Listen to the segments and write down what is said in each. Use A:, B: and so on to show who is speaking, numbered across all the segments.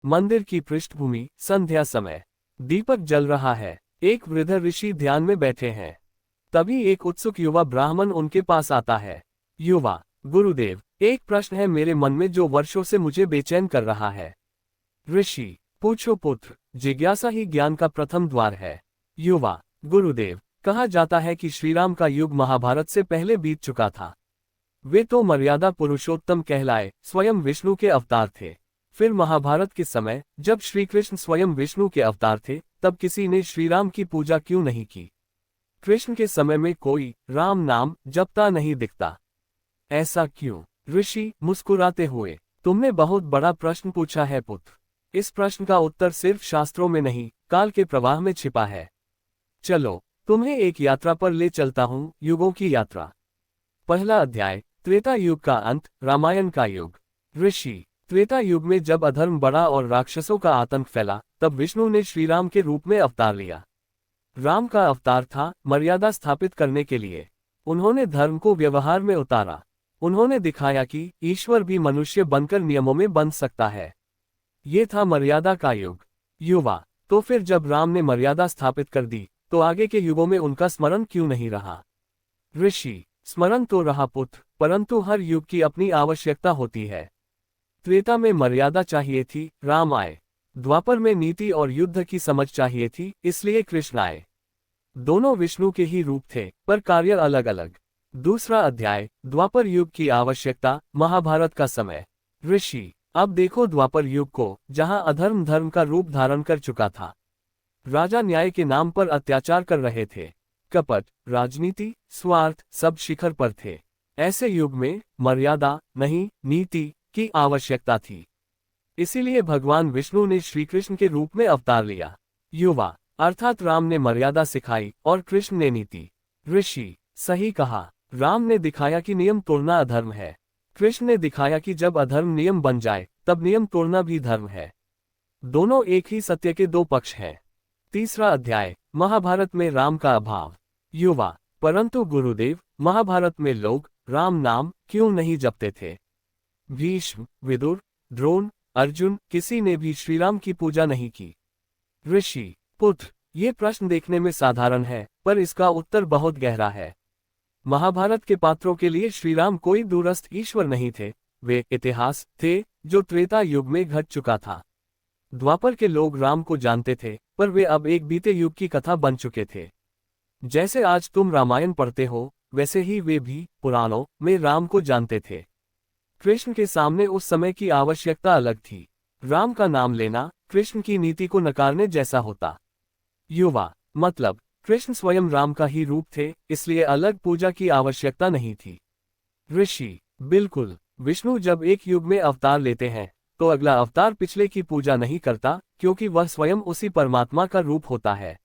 A: मंदिर की पृष्ठभूमि संध्या समय। दीपक जल रहा है। एक वृद्ध ऋषि ध्यान में बैठे हैं। तभी एक उत्सुक युवा ब्राह्मण उनके पास आता है। युवा: गुरुदेव, एक प्रश्न है मेरे मन में जो वर्षों से मुझे बेचैन कर रहा है। ऋषि: पूछो पुत्र, जिज्ञासा ही ज्ञान का प्रथम द्वार है। युवा: गुरुदेव, कहा जाता है कि श्रीराम का युग महाभारत से पहले बीत चुका था। वे तो मर्यादा पुरुषोत्तम कहलाए, स्वयं विष्णु के अवतार थे। फिर महाभारत के समय, जब श्री कृष्ण स्वयं विष्णु के अवतार थे, तब किसी ने श्रीराम की पूजा क्यों नहीं की? कृष्ण के समय में कोई राम नाम जपता नहीं दिखता। ऐसा क्यों? ऋषि मुस्कुराते हुए: तुमने बहुत बड़ा प्रश्न पूछा है पुत्र। इस प्रश्न का उत्तर सिर्फ शास्त्रों में नहीं, काल के प्रवाह में छिपा है। चलो, तुम्हें एक यात्रा पर ले चलता हूँ, युगों की यात्रा। पहला अध्याय: त्रेता युग का अंत, रामायण का युग। ऋषि: त्रेता युग में जब अधर्म बढ़ा और राक्षसों का आतंक फैला, तब विष्णु ने श्रीराम के रूप में अवतार लिया। राम का अवतार था मर्यादा स्थापित करने के लिए। उन्होंने धर्म को व्यवहार में उतारा। उन्होंने दिखाया कि ईश्वर भी मनुष्य बनकर नियमों में बंध सकता है। ये था मर्यादा का युग। युवा: तो फिर जब राम ने मर्यादा स्थापित कर दी, तो आगे के युगों में उनका स्मरण क्यों नहीं रहा? ऋषि: स्मरण तो रहा पुत्र, परंतु हर युग की अपनी आवश्यकता होती है। त्रेता में मर्यादा चाहिए थी, राम आए। द्वापर में नीति और युद्ध की समझ चाहिए थी, इसलिए कृष्ण आए। दोनों विष्णु के ही रूप थे, पर कार्य अलग अलग। दूसरा अध्याय: द्वापर युग की आवश्यकता, महाभारत का समय। ऋषि: अब देखो द्वापर युग को, जहां अधर्म धर्म का रूप धारण कर चुका था। राजा न्याय के नाम पर अत्याचार कर रहे थे। कपट, राजनीति, स्वार्थ सब शिखर पर थे। ऐसे युग में मर्यादा नहीं, नीति की आवश्यकता थी। इसीलिए भगवान विष्णु ने श्रीकृष्ण के रूप में अवतार लिया। युवा: अर्थात राम ने मर्यादा सिखाई और कृष्ण ने नीति। ऋषि: सही कहा। राम ने दिखाया कि नियम तोड़ना अधर्म है। कृष्ण ने दिखाया कि जब अधर्म नियम बन जाए, तब नियम तोड़ना भी धर्म है। दोनों एक ही सत्य के दो पक्ष हैं। तीसरा अध्याय: महाभारत में राम का अभाव। युवा: परंतु गुरुदेव, महाभारत में लोग राम नाम क्यों नहीं जपते थे? भीष्म, विदुर, द्रोण, अर्जुन, किसी ने भी श्रीराम की पूजा नहीं की। ऋषि: पुत्र, ये प्रश्न देखने में साधारण है, पर इसका उत्तर बहुत गहरा है। महाभारत के पात्रों के लिए श्रीराम कोई दूरस्थ ईश्वर नहीं थे, वे इतिहास थे जो त्रेता युग में घट चुका था। द्वापर के लोग राम को जानते थे, पर वे अब एक बीते युग की कथा बन चुके थे। जैसे आज तुम रामायण पढ़ते हो, वैसे ही वे भी पुराणों में राम को जानते थे। कृष्ण के सामने उस समय की आवश्यकता अलग थी। राम का नाम लेना कृष्ण की नीति को नकारने जैसा होता। युवा: मतलब कृष्ण स्वयं राम का ही रूप थे, इसलिए अलग पूजा की आवश्यकता नहीं थी। ऋषि: बिल्कुल। विष्णु जब एक युग में अवतार लेते हैं, तो अगला अवतार पिछले की पूजा नहीं करता, क्योंकि वह स्वयं उसी परमात्मा का रूप होता है।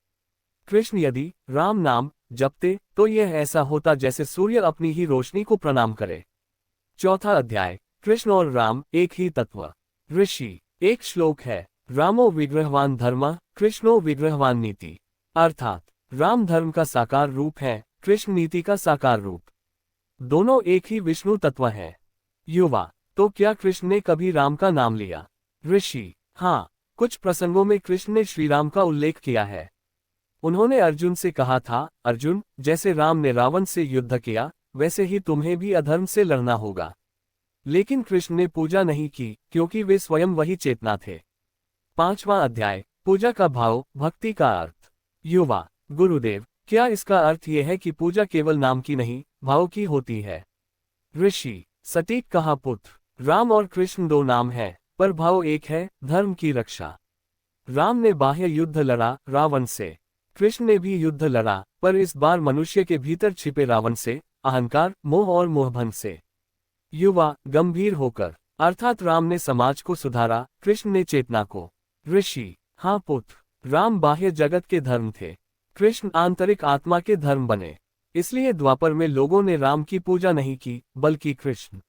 A: कृष्ण यदि राम नाम जपते, तो यह ऐसा होता जैसे सूर्य अपनी ही रोशनी को प्रणाम करे। चौथा अध्याय: कृष्ण और राम एक ही तत्व। ऋषि: एक श्लोक है, रामो विग्रहवान धर्म, कृष्णो विग्रहवान नीति। अर्थात राम धर्म का साकार रूप है, कृष्ण नीति का साकार रूप। दोनों एक ही विष्णु तत्व हैं। युवा: तो क्या कृष्ण ने कभी राम का नाम लिया? ऋषि: हाँ, कुछ प्रसंगों में कृष्ण ने श्रीराम का उल्लेख किया है। उन्होंने अर्जुन से कहा था, अर्जुन, जैसे राम ने रावण से युद्ध किया, वैसे ही तुम्हें भी अधर्म से लड़ना होगा। लेकिन कृष्ण ने पूजा नहीं की, क्योंकि वे स्वयं वही चेतना थे। पांचवां अध्याय: पूजा का भाव, भक्ति का अर्थ। युवा: गुरुदेव, क्या इसका अर्थ यह है कि पूजा केवल नाम की नहीं, भाव की होती है? ऋषि: सटीक कहा पुत्र। राम और कृष्ण दो नाम हैं, पर भाव एक है, धर्म की रक्षा। राम ने बाह्य युद्ध लड़ा रावण से। कृष्ण ने भी युद्ध लड़ा, पर इस बार मनुष्य के भीतर छिपे रावण से, अहंकार, मोह और मोहभंग से। युवा: गंभीर होकर। अर्थात राम ने समाज को सुधारा, कृष्ण ने चेतना को। ऋषि: हाँ पुत्र, राम बाह्य जगत के धर्म थे, कृष्ण आंतरिक आत्मा के धर्म बने। इसलिए द्वापर में लोगों ने राम की पूजा नहीं की, बल्कि कृष्ण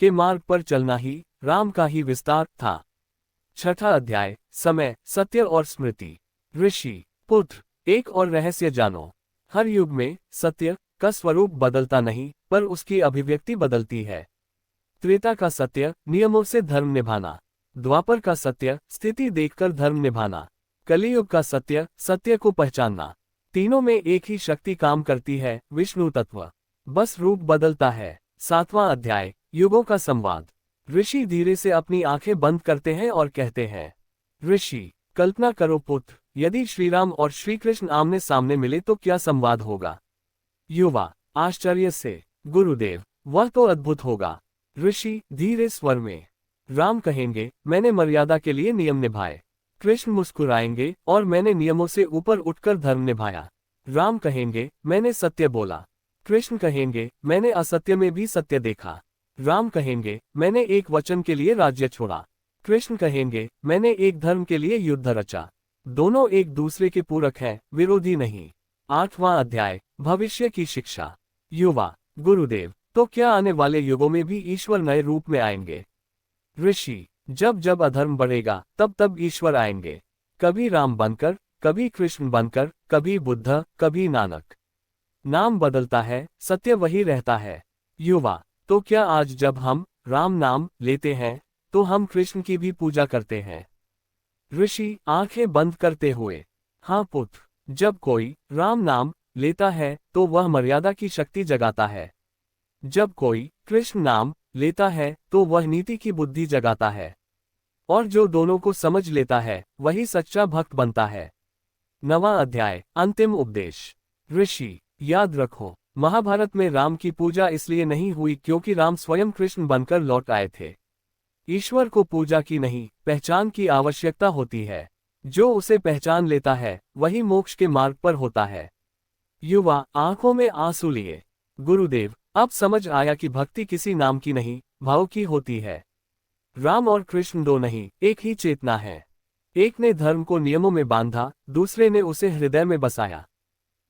A: के मार्ग पर चलना ही राम का ही विस्तार था। छठा अध्याय: समय, सत्य और स्मृति। ऋषि: पुत्र, एक और रहस्य जानो। हर युग में सत्य का स्वरूप बदलता नहीं, पर उसकी अभिव्यक्ति बदलती है। त्रेता का सत्य, नियमों से धर्म निभाना। द्वापर का सत्य, स्थिति देखकर धर्म निभाना। कलियुग का सत्य, सत्य को पहचानना। तीनों में एक ही शक्ति काम करती है, विष्णु तत्व, बस रूप बदलता है। 7वां अध्याय, युगों का संवाद। ऋषि धीरे से अपनी आंखें बंद करते हैं और कहते हैं, ऋषि, कल्पना करो पुत्र, यदि श्रीराम और श्री कृष्ण आमने सामने मिले तो क्या संवाद होगा। युवा, आश्चर्य से, गुरुदेव, वह तो अद्भुत होगा। ऋषि, धीरे स्वर में, राम कहेंगे, मैंने मर्यादा के लिए नियम निभाए। कृष्ण मुस्कुराएंगे, और मैंने नियमों से ऊपर उठकर धर्म निभाया। राम कहेंगे, मैंने सत्य बोला। कृष्ण कहेंगे, मैंने असत्य में भी सत्य देखा। राम कहेंगे, मैंने एक वचन के लिए राज्य छोड़ा। कृष्ण कहेंगे, मैंने एक धर्म के लिए युद्ध रचा। दोनों एक दूसरे के पूरक हैं, विरोधी नहीं। 8वां अध्याय, भविष्य की शिक्षा। युवा, गुरुदेव, तो क्या आने वाले युगों में भी ईश्वर नए रूप में आएंगे। ऋषि, जब जब अधर्म बढ़ेगा तब तब ईश्वर आएंगे, कभी राम बनकर, कभी कृष्ण बनकर, कभी बुद्ध, कभी नानक। नाम बदलता है, सत्य वही रहता है। युवा, तो क्या आज जब हम राम नाम लेते हैं तो हम कृष्ण की भी पूजा करते हैं। ऋषि, आंखें बंद करते हुए, हाँ पुत्र, जब कोई राम नाम लेता है तो वह मर्यादा की शक्ति जगाता है। जब कोई कृष्ण नाम लेता है तो वह नीति की बुद्धि जगाता है। और जो दोनों को समझ लेता है वही सच्चा भक्त बनता है। 9वां अध्याय, अंतिम उपदेश। ऋषि, याद रखो, महाभारत में राम की पूजा इसलिए नहीं हुई क्योंकि राम स्वयं कृष्ण बनकर लौट आए थे। ईश्वर को पूजा की नहीं, पहचान की आवश्यकता होती है। जो उसे पहचान लेता है वही मोक्ष के मार्ग पर होता है। युवा, आंखों में आंसू लिए, गुरुदेव, अब समझ आया कि भक्ति किसी नाम की नहीं, भाव की होती है। राम और कृष्ण दो नहीं, एक ही चेतना है। एक ने धर्म को नियमों में बांधा, दूसरे ने उसे हृदय में बसाया।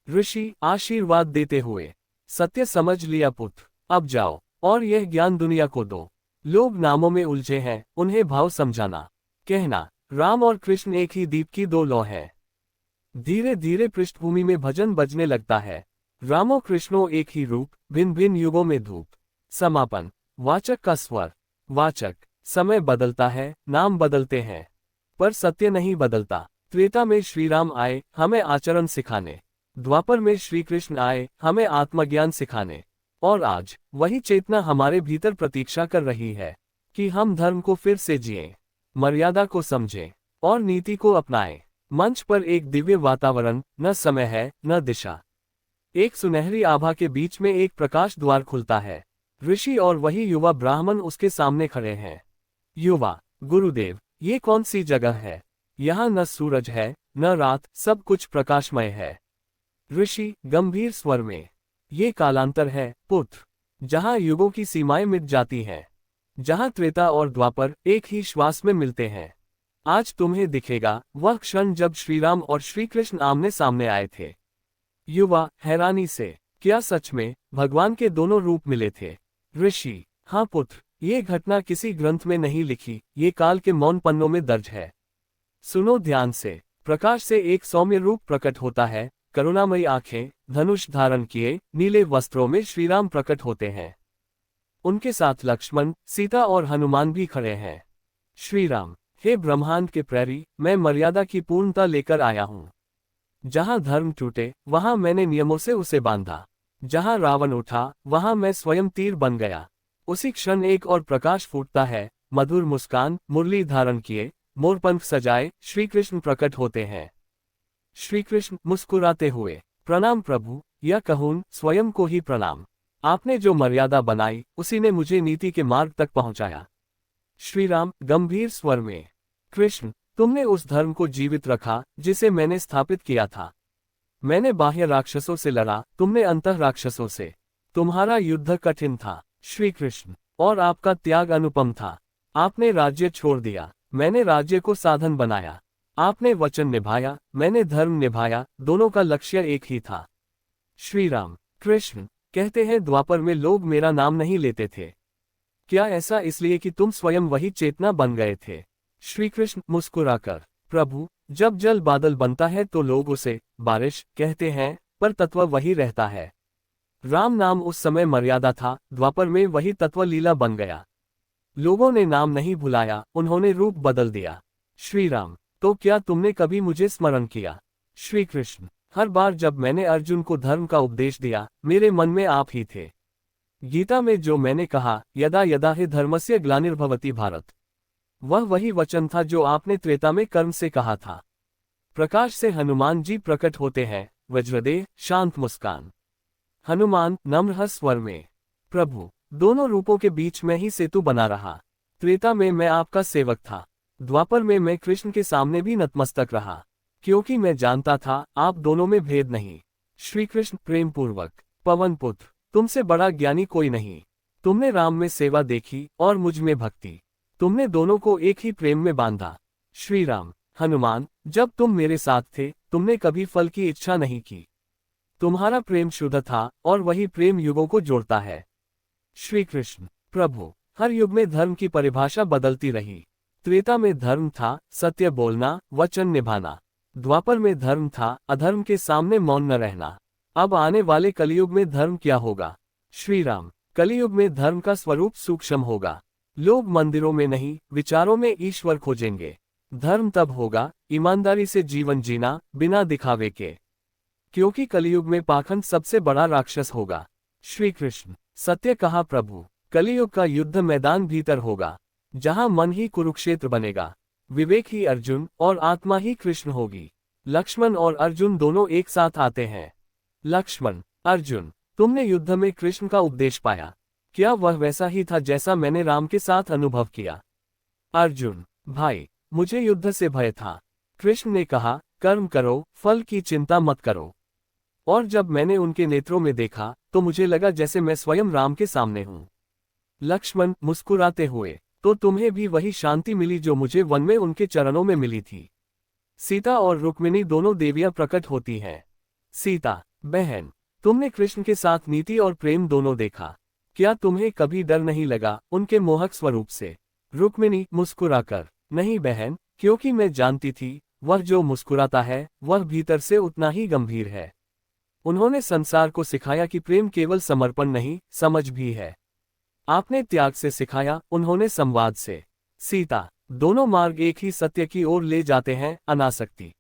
A: ऋषि, आशीर्वाद देते हुए, सत्य समझ लिया पुत्र, अब जाओ और यह ज्ञान दुनिया को दो। लोग नामों में उलझे हैं, उन्हें भाव समझाना। कहना, राम और कृष्ण एक ही दीप की दो लौ हैं। धीरे धीरे पृष्ठभूमि में भजन बजने लगता है। रामो कृष्णो एक ही रूप, भिन्न भिन्न युगों में धूप। समापन। वाचक का स्वर। वाचक, समय बदलता है, नाम बदलते हैं, पर सत्य नहीं बदलता। त्रेता में श्री राम आए, हमें आचरण सिखाने। द्वापर में श्री कृष्ण आए, हमें आत्मज्ञान सिखाने। और आज वही चेतना हमारे भीतर प्रतीक्षा कर रही है कि हम धर्म को फिर से जिएं, मर्यादा को समझें और नीति को अपनाएं। मंच पर एक दिव्य वातावरण, न समय है न दिशा। एक सुनहरी आभा के बीच में एक प्रकाश द्वार खुलता है। ऋषि और वही युवा ब्राह्मण उसके सामने खड़े हैं। युवा, गुरुदेव, ये कौन सी जगह है। यहाँ न सूरज है न रात, सब कुछ प्रकाशमय है। ऋषि, गंभीर स्वर में, ये कालांतर है पुत्र, जहाँ युगों की सीमाएं मिट जाती हैं, जहाँ त्रेता और द्वापर एक ही श्वास में मिलते हैं। आज तुम्हें दिखेगा वह क्षण जब श्रीराम और श्री कृष्ण आमने सामने आए थे। युवा, हैरानी से, क्या सच में भगवान के दोनों रूप मिले थे। ऋषि, हाँ पुत्र, ये घटना किसी ग्रंथ में नहीं लिखी, ये काल के मौन पन्नों में दर्ज है। सुनो ध्यान से, प्रकाश से एक सौम्य रूप प्रकट होता है, करुणामयी आंखें, धनुष धारण किए, नीले वस्त्रों में श्रीराम प्रकट होते हैं। उनके साथ लक्ष्मण, सीता और हनुमान भी खड़े हैं। श्रीराम, हे ब्रह्मांड के प्रहरी, मैं मर्यादा की पूर्णता लेकर आया हूँ। जहाँ धर्म टूटे वहाँ मैंने नियमों से उसे बांधा। जहाँ रावण उठा वहाँ मैं स्वयं तीर बन गया। उसी क्षण एक और प्रकाश फूटता है, मधुर मुस्कान, मुरली धारण किए, मोरपंख सजाए, श्री कृष्ण प्रकट होते हैं। श्री कृष्ण मुस्कुराते हुए, प्रणाम प्रभु, या कहूँ स्वयं को ही प्रणाम। आपने जो मर्यादा बनाई उसी ने मुझे नीति के मार्ग तक पहुंचाया। श्रीराम, गंभीर स्वर में, कृष्ण, तुमने उस धर्म को जीवित रखा जिसे मैंने स्थापित किया था। मैंने बाह्य राक्षसों से लड़ा, तुमने अंतः राक्षसों से। तुम्हारा युद्ध कठिन था श्री कृष्ण, और आपका त्याग अनुपम था। आपने राज्य छोड़ दिया, मैंने राज्य को साधन बनाया। आपने वचन निभाया, मैंने धर्म निभाया, दोनों का लक्ष्य एक ही था। श्रीराम, कृष्ण, कहते हैं द्वापर में लोग मेरा नाम नहीं लेते थे। क्या ऐसा इसलिए कि तुम स्वयं वही चेतना बन गए थे। श्री कृष्ण मुस्कुराकर, प्रभु, जब जल बादल बनता है तो लोग उसे बारिश कहते हैं, पर तत्व वही रहता है। राम नाम उस समय मर्यादा था, द्वापर में वही तत्व लीला बन गया। लोगों ने नाम नहीं भुलाया, उन्होंने रूप बदल दिया। श्री राम, तो क्या तुमने कभी मुझे स्मरण किया? श्री कृष्ण, हर बार जब मैंने अर्जुन को धर्म का उपदेश दिया, मेरे मन में आप ही थे। गीता में जो मैंने कहा, यदा यदा हि धर्मस्य ग्लानिर्भवति भारत, वह वही वचन था जो आपने त्रेता में कर्म से कहा था। प्रकाश से हनुमान जी प्रकट होते हैं, वज्रदेह, शांत मुस्कान। हनुमान नम्र स्वर में, प्रभु, दोनों रूपों के बीच में ही सेतु बना रहा। त्रेता में मैं आपका सेवक था, द्वापर में मैं कृष्ण के सामने भी नतमस्तक रहा, क्योंकि मैं जानता था आप दोनों में भेद नहीं। श्री कृष्ण प्रेम पूर्वक, पवन पुत्र, तुमसे बड़ा ज्ञानी कोई नहीं। तुमने राम में सेवा देखी और मुझ में भक्ति, तुमने दोनों को एक ही प्रेम में बांधा। श्री राम, हनुमान, जब तुम मेरे साथ थे, तुमने कभी फल की इच्छा नहीं की। तुम्हारा प्रेम शुद्ध था और वही प्रेम युगों को जोड़ता है। श्री कृष्ण, प्रभु, हर युग में धर्म की परिभाषा बदलती रही। त्रेता में धर्म था सत्य बोलना, वचन निभाना। द्वापर में धर्म था अधर्म के सामने मौन न रहना। अब आने वाले कलयुग में धर्म क्या होगा? श्री राम, कलयुग में धर्म का स्वरूप सूक्ष्म होगा। लोग मंदिरों में नहीं, विचारों में ईश्वर खोजेंगे। धर्म तब होगा ईमानदारी से जीवन जीना, बिना दिखावे के, क्योंकि कलयुग में पाखंड सबसे बड़ा राक्षस होगा। श्री कृष्ण, सत्य कहा प्रभु, कलयुग का युद्ध मैदान भीतर होगा, जहां मन ही कुरुक्षेत्र बनेगा, विवेक ही अर्जुन और आत्मा ही कृष्ण होगी। लक्ष्मण और अर्जुन दोनों एक साथ आते हैं। लक्ष्मण, अर्जुन, तुमने युद्ध में कृष्ण का उपदेश पाया, क्या वह वैसा ही था जैसा मैंने राम के साथ अनुभव किया? अर्जुन, भाई, मुझे युद्ध से भय था। कृष्ण ने कहा, कर्म करो, फल की चिंता मत करो। और जब मैंने उनके नेत्रों में देखा, तो मुझे लगा जैसे मैं स्वयं राम के सामने हूं। लक्ष्मण मुस्कुराते हुए, तो तुम्हें भी वही शांति मिली जो मुझे वन में उनके चरणों में मिली थी। सीता और रुक्मिणी दोनों देवियां प्रकट होती हैं। सीता, बहन, तुमने कृष्ण के साथ नीति और प्रेम दोनों देखा, क्या तुम्हें कभी डर नहीं लगा उनके मोहक स्वरूप से? रुक्मिणी मुस्कुराकर, नहीं बहन, क्योंकि मैं जानती थी वह जो मुस्कुराता है वह भीतर से उतना ही गंभीर है। उन्होंने संसार को सिखाया कि प्रेम केवल समर्पण नहीं, समझ भी है। आपने त्याग से सिखाया, उन्होंने संवाद से। सीता, दोनों मार्ग एक ही सत्य की ओर ले जाते हैं, अनासक्ति।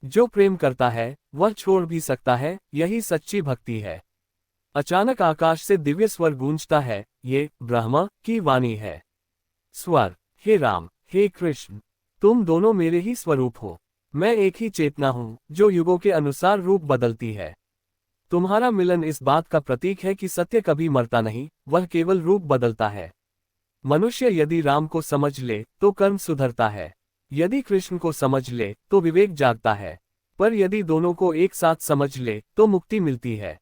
A: जो प्रेम करता है वह छोड़ भी सकता है, यही सच्ची भक्ति है। अचानक आकाश से दिव्य स्वर गूंजता है, ये ब्रह्मा की वाणी है। स्वर, हे राम, हे कृष्ण, तुम दोनों मेरे ही स्वरूप हो। मैं एक ही चेतना हूँ जो युगों के अनुसार रूप बदलती है। तुम्हारा मिलन इस बात का प्रतीक है कि सत्य कभी मरता नहीं, वह केवल रूप बदलता है। मनुष्य यदि राम को समझ ले तो कर्म सुधरता है, यदि कृष्ण को समझ ले तो विवेक जागता है, पर यदि दोनों को एक साथ समझ ले तो मुक्ति मिलती है।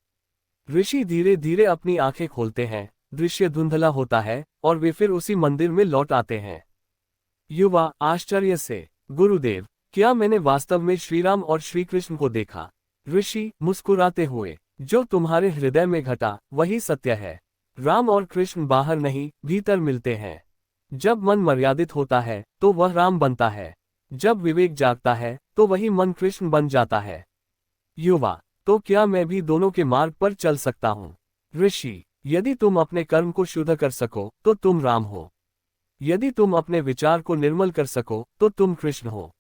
A: ऋषि धीरे धीरे अपनी आंखें खोलते हैं, दृश्य धुंधला होता है और वे फिर उसी मंदिर में लौट आते हैं। युवा आश्चर्य से, गुरुदेव, क्या मैंने वास्तव में श्रीराम और श्री कृष्ण को देखा? ऋषि मुस्कुराते हुए, जो तुम्हारे हृदय में घटा वही सत्य है। राम और कृष्ण बाहर नहीं, भीतर मिलते हैं। जब मन मर्यादित होता है तो वह राम बनता है, जब विवेक जागता है तो वही मन कृष्ण बन जाता है। युवा, तो क्या मैं भी दोनों के मार्ग पर चल सकता हूँ? ऋषि, यदि तुम अपने कर्म को शुद्ध कर सको तो तुम राम हो, यदि तुम अपने विचार को निर्मल कर सको तो तुम कृष्ण हो।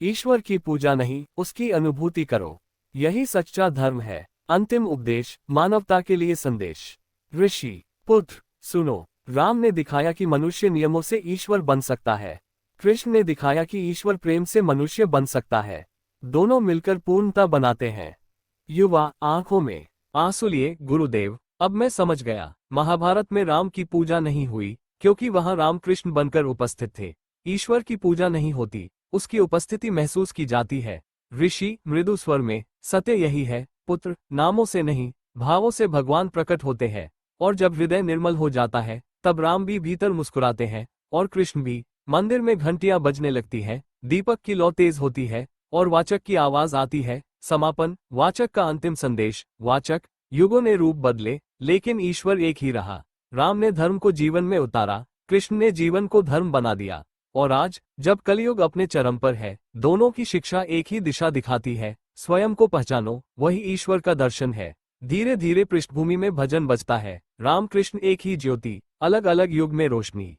A: ईश्वर की पूजा नहीं, उसकी अनुभूति करो, यही सच्चा धर्म है। अंतिम उपदेश, मानवता के लिए संदेश। ऋषि पुत्र, सुनो, राम ने दिखाया कि मनुष्य नियमों से ईश्वर बन सकता है, कृष्ण ने दिखाया कि ईश्वर प्रेम से मनुष्य बन सकता है। दोनों मिलकर पूर्णता बनाते हैं। युवा आंखों में आंसू लिए, गुरुदेव, अब मैं समझ गया। महाभारत में राम की पूजा नहीं हुई क्योंकि वहां राम कृष्ण बनकर उपस्थित थे। ईश्वर की पूजा नहीं होती, उसकी उपस्थिति महसूस की जाती है। ऋषि मृदु स्वर में, सत्य यही है पुत्र, नामों से नहीं, भावों से भगवान प्रकट होते हैं। और जब हृदय निर्मल हो जाता है तब राम भी भीतर मुस्कुराते हैं और कृष्ण भी। मंदिर में घंटियां बजने लगती हैं, दीपक की लौ तेज होती है और वाचक की आवाज आती है। समापन, वाचक का अंतिम संदेश। वाचक, युगों ने रूप बदले लेकिन ईश्वर एक ही रहा। राम ने धर्म को जीवन में उतारा, कृष्ण ने जीवन को धर्म बना दिया। और आज जब कलयुग अपने चरम पर है, दोनों की शिक्षा एक ही दिशा दिखाती है। स्वयं को पहचानो, वही ईश्वर का दर्शन है। धीरे धीरे पृष्ठभूमि में भजन बजता है, राम कृष्ण एक ही ज्योति, अलग अलग युग में रोशनी।